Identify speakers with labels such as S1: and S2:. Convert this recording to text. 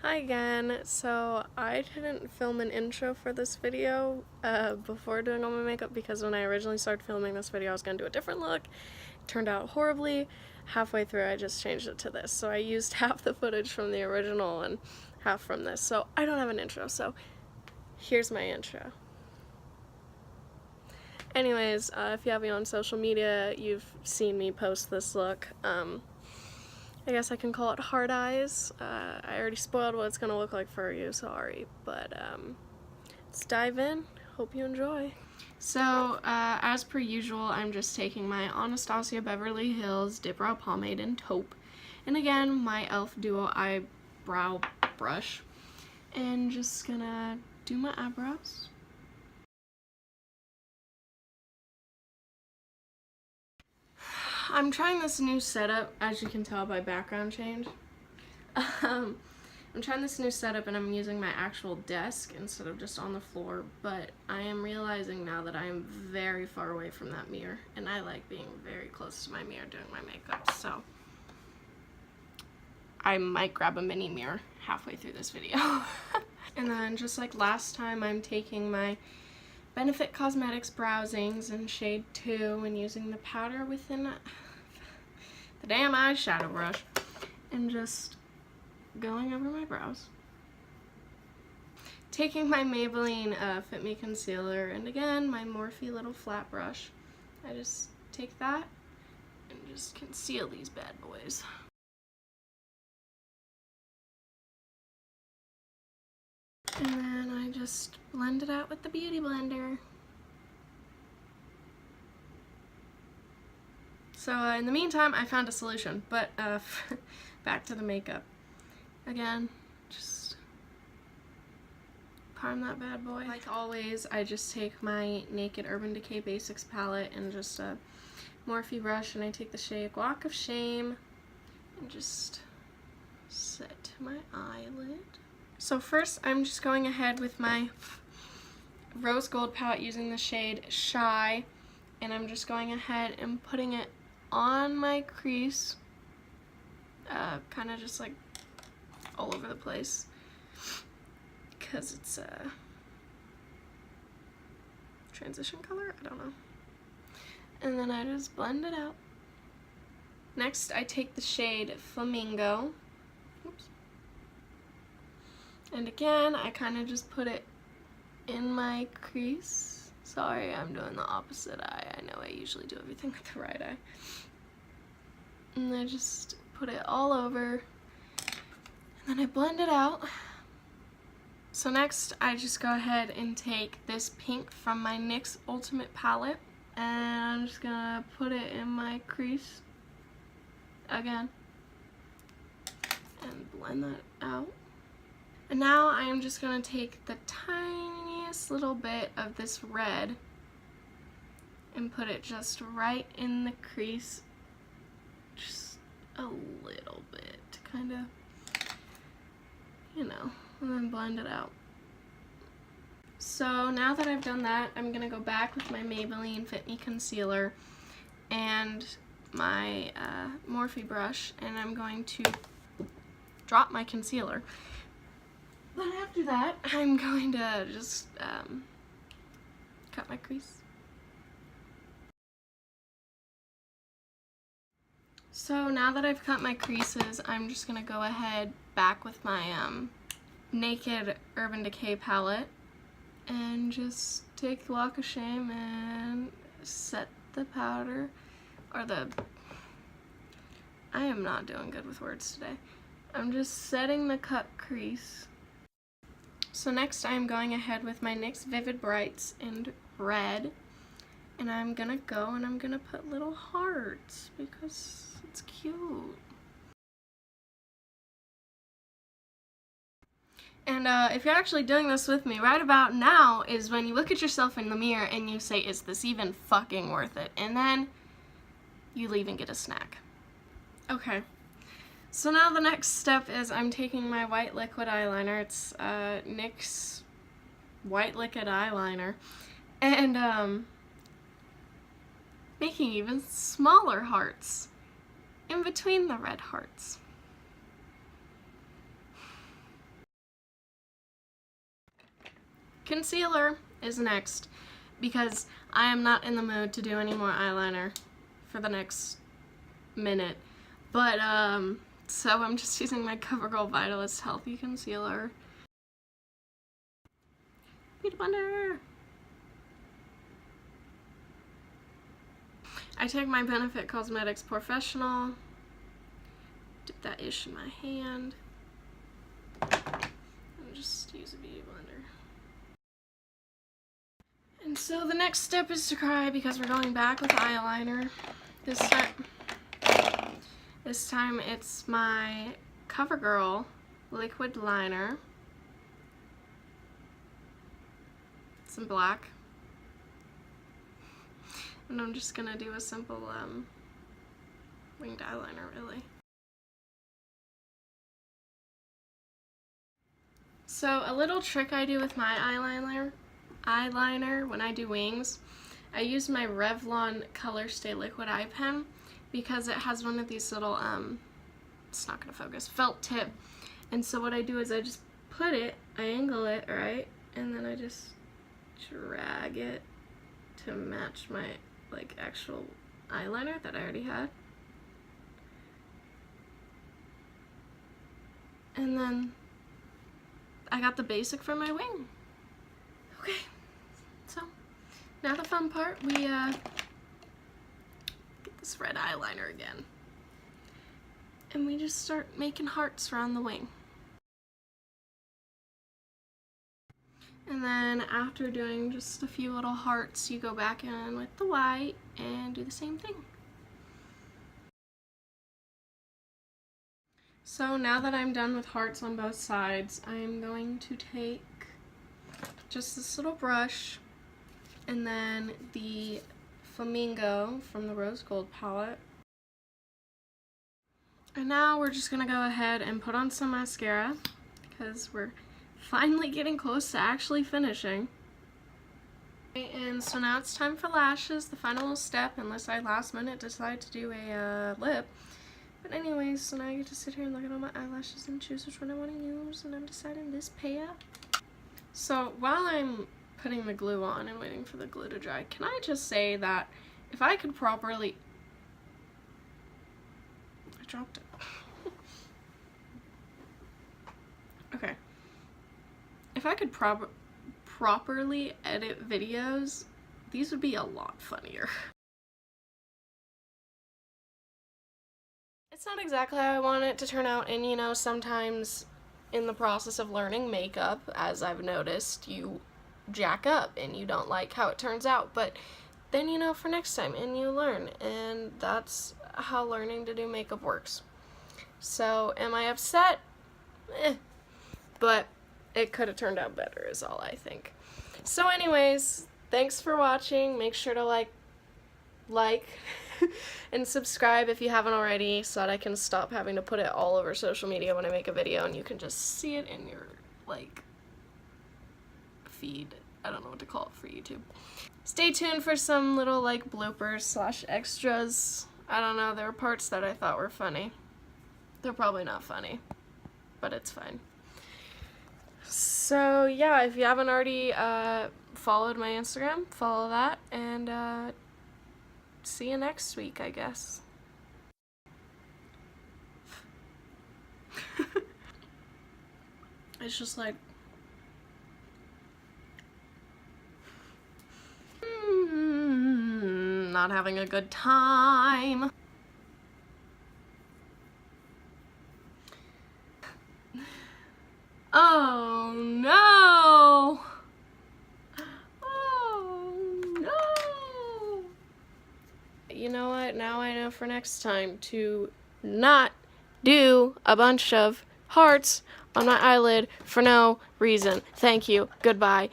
S1: Hi again. So I didn't film an intro for this video before doing all my makeup because when I originally started filming this video I was going to do a different look. It turned out horribly. Halfway through I just changed it to this. So I used half the footage from the original and half from this. So I don't have an intro, so here's my intro. Anyways, if you have me on social media, you've seen me post this look. I guess I can call it hard eyes. I already spoiled what it's gonna look like for you, sorry. But let's dive in. Hope you enjoy. So, as per usual, I'm just taking my Anastasia Beverly Hills Dip Brow Pomade in Taupe. And again, my e.l.f. Duo Eyebrow Brush. And just gonna do my eyebrows. I'm trying this new setup, as you can tell by background change. I'm trying this new setup and I'm using my actual desk instead of just on the floor, but I am realizing now that I am very far away from that mirror, and I like being very close to my mirror doing my makeup, so I might grab a mini mirror halfway through this video. And then, just like last time, I'm taking my Benefit Cosmetics Browsings in shade 2 and using the powder within the damn eyeshadow brush and just going over my brows. Taking my Maybelline Fit Me Concealer and again my Morphe little flat brush. I just take that and just conceal these bad boys. And then I just blend it out with the Beauty Blender. So in the meantime, I found a solution, but back to the makeup. Again, just prime that bad boy. Like always, I just take my Naked Urban Decay Basics palette and just a Morphe brush, and I take the shade Walk of Shame and just set my eyelid. So first, I'm just going ahead with my rose gold palette using the shade Shy, and I'm just going ahead and putting it on my crease, kind of just like all over the place, because it's a transition color, I don't know. And then I just blend it out. Next, I take the shade Flamingo. Oops. And again, I kind of just put it in my crease. Sorry, I'm doing the opposite eye. I know I usually do everything with the right eye. And I just put it all over. And then I blend it out. So next, I just go ahead and take this pink from my NYX Ultimate palette. And I'm just gonna put it in my crease again. And blend that out. And now I am just going to take the tiniest little bit of this red and put it just right in the crease, just a little bit, kind of, you know, and then blend it out. So now that I've done that, I'm going to go back with my Maybelline Fit Me Concealer and my Morphe brush, and I'm going to drop my concealer. Then after that, I'm going to just cut my crease. So now that I've cut my creases, I'm just going to go ahead back with my Naked Urban Decay palette and just take the Walk of Shame and set the powder, or the, I am not doing good with words today. I'm just setting the cut crease. So next I'm going ahead with my NYX Vivid Brights in red, and I'm gonna go and I'm gonna put little hearts because it's cute. And if you're actually doing this with me, right about now is when you look at yourself in the mirror and you say, is this even fucking worth it? And then you leave and get a snack. Okay. So now the next step is I'm taking my white liquid eyeliner. It's NYX white liquid eyeliner, and making even smaller hearts in between the red hearts. Concealer is next because I am not in the mood to do any more eyeliner for the next minute. But, so I'm just using my CoverGirl Vitalist Healthy Concealer. Beauty blender! I take my Benefit Cosmetics Professional, dip that ish in my hand, and just use a beauty blender. And so the next step is to cry because we're going back with eyeliner. This time it's my CoverGirl liquid liner. It's in black. And I'm just gonna do a simple winged eyeliner, really. So a little trick I do with my eyeliner when I do wings, I use my Revlon Color Stay Liquid Eye Pen because it has one of these little, it's not gonna focus, felt tip. And so what I do is I just put it, I angle it, right? And then I just drag it to match my like actual eyeliner that I already had. And then I got the basic for my wing. Okay, so now the fun part, we get this red eyeliner again. And we just start making hearts around the wing. And then after doing just a few little hearts, you go back in with the white and do the same thing. So now that I'm done with hearts on both sides, I'm going to take just this little brush and then the Flamingo from the Rose Gold palette. And now we're just gonna go ahead and put on some mascara because we're finally getting close to actually finishing. And so now it's time for lashes, the final step, unless I last minute decide to do a lip. But anyways, so now I get to sit here and look at all my eyelashes and choose which one I want to use, and I'm deciding this pair. So while I'm putting the glue on and waiting for the glue to dry, can I just say that if I could properly... I dropped it. Okay. If I could properly edit videos, these would be a lot funnier. It's not exactly how I want it to turn out, and you know, sometimes in the process of learning makeup, as I've noticed, you jack up and you don't like how it turns out, but then you know for next time and you learn, and that's how learning to do makeup works. So am I upset? But it could have turned out better is all I think. So anyways, thanks for watching. Make sure to like and subscribe if you haven't already so that I can stop having to put it all over social media when I make a video and you can just see it in your like feed. I don't know what to call it for YouTube. Stay tuned for some little like bloopers / extras. I don't know, there were parts that I thought were funny. They're probably not funny, but it's fine. So yeah, if you haven't already followed my Instagram, follow that, and see you next week, I guess. It's just like not having a good time. Oh no! Oh no! You know what? Now I know for next time to not do a bunch of hearts on my eyelid for no reason. Thank you. Goodbye.